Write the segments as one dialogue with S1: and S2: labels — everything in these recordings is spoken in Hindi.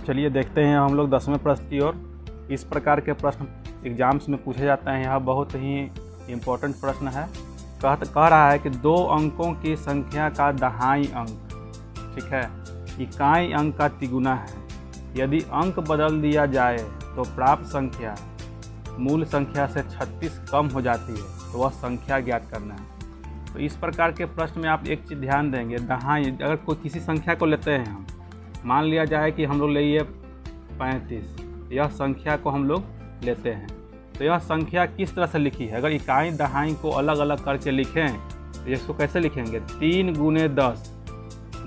S1: चलिए देखते हैं हम लोग 10वें प्रश्न की ओर। इस प्रकार के प्रश्न एग्जाम्स में पूछे जाते हैं। यह बहुत ही इम्पोर्टेंट प्रश्न है। कह रहा है कि 2 अंकों की संख्या का दहाई अंक, ठीक है, इकाई अंक का तिगुना है। यदि अंक बदल दिया जाए तो प्राप्त संख्या मूल संख्या से 36 कम हो जाती है, तो वह संख्या ज्ञात करना है। तो इस प्रकार के प्रश्न में आप एक चीज़ ध्यान देंगे, दहाई, अगर कोई किसी संख्या को लेते हैं हम, मान लिया जाए कि हम लोग लिए 35, यह संख्या को हम लोग लेते हैं, तो यह संख्या किस तरह से लिखी है। अगर इकाई दहाई को अलग अलग करके लिखें तो इसको कैसे लिखेंगे, 3 × 10।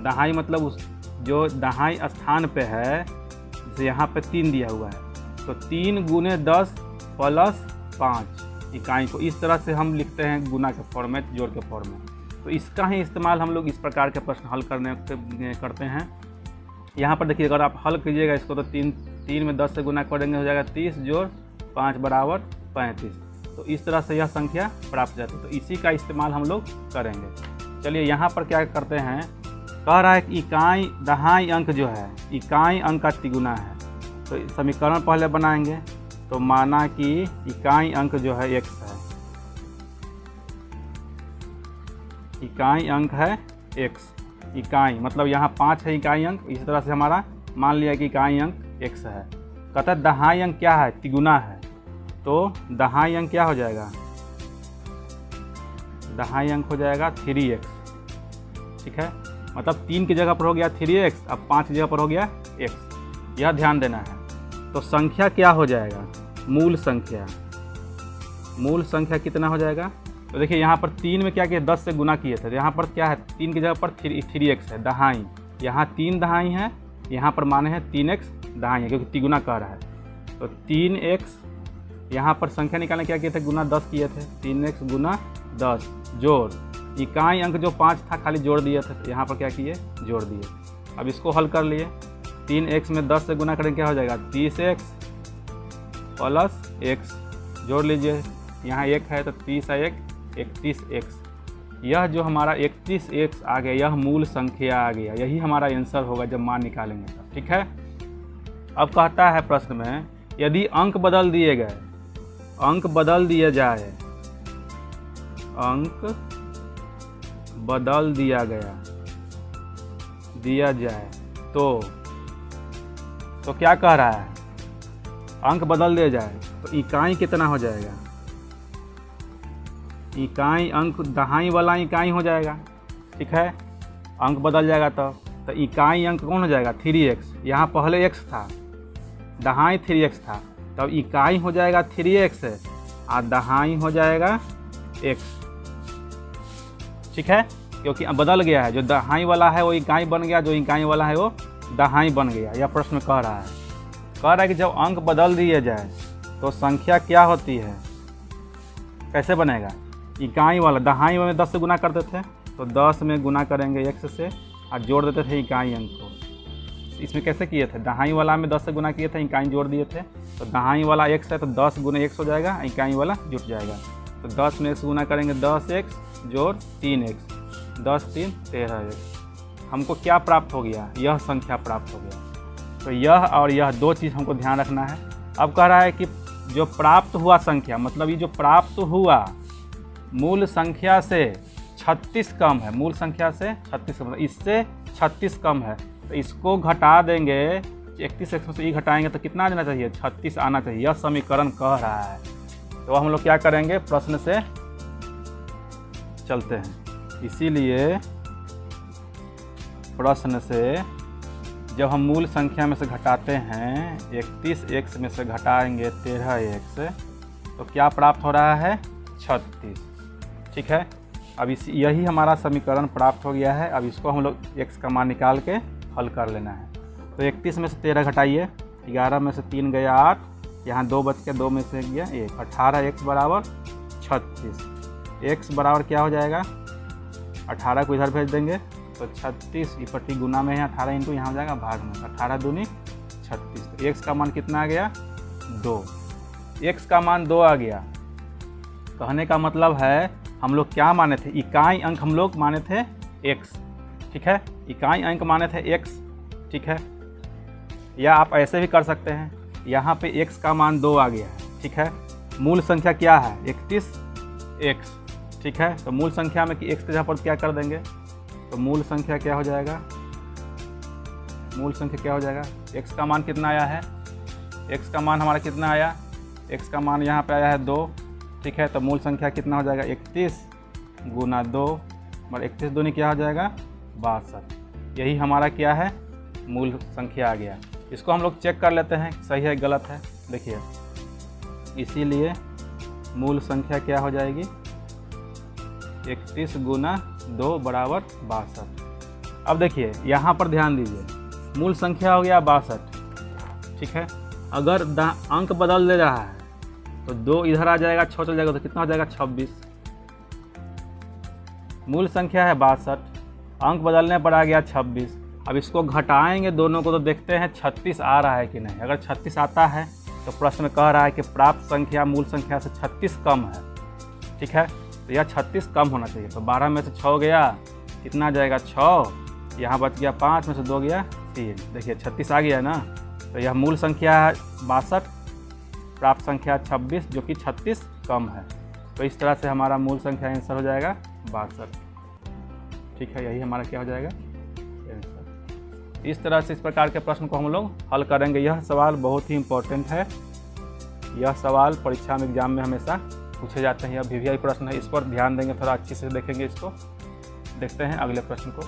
S1: दहाई मतलब उस जो दहाई स्थान पे है, जैसे यहाँ पे 3 दिया हुआ है, तो 3 × 10 + 5 इकाई को इस तरह से हम लिखते हैं, गुना के फॉर्म में, जोड़ के फॉर्म में। तो इसका ही इस्तेमाल हम लोग इस प्रकार के प्रश्न हल करते हैं। यहाँ पर देखिए, अगर आप हल कीजिएगा इसको तो 3 में 10 से गुना करेंगे, हो जाएगा 30 + 5 = 35। तो इस तरह से यह संख्या प्राप्त हो जाती है। तो इसी का इस्तेमाल हम लोग करेंगे। चलिए यहाँ पर क्या करते हैं, कह रहा है कि इकाई दहाई अंक जो है इकाई अंक का तिगुना है। तो समीकरण पहले बनाएंगे। तो माना कि इकाई अंक जो है x है, इकाई अंक है x, इकाई मतलब यहाँ 5 है इकाई अंक। इसी तरह से हमारा मान लिया कि इकाई अंक x है। कहता है दहाई अंक क्या है, तिगुना है। तो दहाई अंक क्या हो जाएगा, दहाई अंक हो जाएगा 3x, ठीक है। मतलब 3 की जगह पर हो गया 3x, अब 5 की जगह पर हो गया x। यह ध्यान देना है। तो संख्या क्या हो जाएगा, मूल संख्या। मूल संख्या कितना हो जाएगा, तो देखिए यहाँ पर 3 में क्या किया, 10 से गुना किए थे, तो यहाँ पर क्या है, 3 की जगह पर 3x है, दहाई। यहाँ 3 दहाई है, यहाँ पर माने हैं 3x दहाई है, क्योंकि तिगुना कह रहा है। तो 3x, यहाँ पर संख्या निकालने क्या किए थे, गुना 10 किए थे, 3x × 10 जोड़ इकाई अंक जो 5 था खाली जोड़ दिए थे, तो यहाँ पर क्या किए, जोड़ दिए। अब इसको हल कर लिए। 3x में 10 से गुना करेंगे क्या हो जाएगा, 30x + x, जोड़ लीजिए। यहाँ 1 है तो 30 है 1, 31x। यह जो हमारा 31x आ गया, यह मूल संख्या आ गया। यही हमारा आंसर होगा जब मान निकालेंगे, ठीक है। अब कहता है प्रश्न में, यदि अंक बदल दिए गए, अंक बदल दिया जाए, अंक बदल दिया जाए तो क्या कह रहा है, अंक बदल दिया जाए तो इकाई कितना हो जाएगा, इकाई अंक दहाई वाला इकाई हो जाएगा, ठीक है। अंक बदल जाएगा तो इकाई अंक कौन हो जाएगा, 3x। यहाँ पहले x था, दहाई 3x था, तब इकाई हो जाएगा 3x और दहाई हो जाएगा x, ठीक है। क्योंकि बदल गया है, जो दहाई वाला है वो इकाई बन गया, जो इकाई वाला है वो दहाई बन गया। यह प्रश्न कह रहा है कि जब अंक बदल दिए जाए तो संख्या क्या होती है, कैसे बनेगा, इकाई वाला दहाई में 10 से गुना करते थे, तो 10 में गुना करेंगे x से और जोड़ देते थे इकाई अंक को। इसमें कैसे किए थे, दहाई वाला में 10 से गुना किए थे, इकाई जोड़ दिए थे, तो दहाई वाला x है तो 10 × x हो जाएगा, इकाई वाला जुट जाएगा। तो 10 में x गुना करेंगे 10x जोड़ 3x, 10 × 3 = 13x। हमको क्या प्राप्त हो गया, यह संख्या प्राप्त हो गया। तो यह और यह 2 चीज़ हमको ध्यान रखना है। अब कह रहा है कि जो प्राप्त हुआ संख्या, मतलब ये जो प्राप्त हुआ मूल संख्या से 36 कम है, मूल संख्या से 36 कम, इससे 36 कम है, तो इसको घटा देंगे। 31x में से ये घटाएंगे तो कितना आ जाना चाहिए, 36 आना चाहिए। यह समीकरण कह रहा है। तो हम लोग क्या करेंगे, प्रश्न से चलते हैं। इसीलिए प्रश्न से जब हम मूल संख्या में से घटाते हैं, 31x में से घटाएंगे 13x, तो क्या प्राप्त हो रहा है, 36, ठीक है। अब यही हमारा समीकरण प्राप्त हो गया है। अब इसको हम लोग x का मान निकाल के हल कर लेना है। तो 31 में से 13 घटाइए, 11 में से 3 गया 8, यहाँ 2 बच के 2 में से गया 1, 18x = 36। x बराबर क्या हो जाएगा, 18 को इधर भेज देंगे तो 36, ये पट्टी गुना में है, 18 इंटू यहाँ हो जाएगा भाग में, 18 दूनी 36। तो x का मान कितना आ गया, 2। x का मान 2 आ गया। कहने का मतलब है हम लोग क्या माने थे, इकाई अंक हम लोग माने थे x, ठीक है, इकाई अंक माने थे x, ठीक है। या आप ऐसे भी कर सकते हैं, यहाँ पे x का मान 2 आ गया है, ठीक है। मूल संख्या क्या है 31x, ठीक है। तो मूल संख्या में कि x के जगह पर क्या कर देंगे, तो मूल संख्या क्या हो जाएगा, मूल संख्या क्या हो जाएगा, x का मान कितना आया है, x का मान हमारा कितना आया, x का मान यहाँ पे आया है 2, ठीक है। तो मूल संख्या कितना हो जाएगा 31 गुना 2, और 31 दूनी क्या हो जाएगा 62। यही हमारा क्या है मूल संख्या आ गया। इसको हम लोग चेक कर लेते हैं सही है गलत है। देखिए, इसीलिए मूल संख्या क्या हो जाएगी 31 गुना 2 बराबर 62। अब देखिए यहाँ पर ध्यान दीजिए, मूल संख्या हो गया 62, ठीक है। अगर अंक बदल दे रहा है तो 2 इधर आ जाएगा, 6 चल जाएगा, तो कितना हो जाएगा 26। मूल संख्या है 62, अंक बदलने पर आ गया 26। अब इसको घटाएंगे दोनों को तो देखते हैं 36 आ रहा है कि नहीं। अगर 36 आता है तो प्रश्न में कह रहा है कि प्राप्त संख्या मूल संख्या से 36 कम है, ठीक है। तो यह 36 कम होना चाहिए। तो 12 में से 6 गया, कितना जाएगा 6, यहाँ बच गया 5 में से 2 गया 3। देखिए 36 आ गया है ना। तो यह मूल संख्या है 62, प्राप्त संख्या 26 जो कि 36 कम है। तो इस तरह से हमारा मूल संख्या आंसर हो जाएगा 62, ठीक है। यही हमारा क्या हो जाएगा आंसर। इस तरह से इस प्रकार के प्रश्न को हम लोग हल करेंगे। यह सवाल बहुत ही इम्पोर्टेंट है। यह सवाल परीक्षा में एग्जाम में हमेशा पूछे जाते हैं। यह वीवीआई प्रश्न है, इस पर ध्यान देंगे, थोड़ा अच्छे से देखेंगे इसको। देखते हैं अगले प्रश्न को।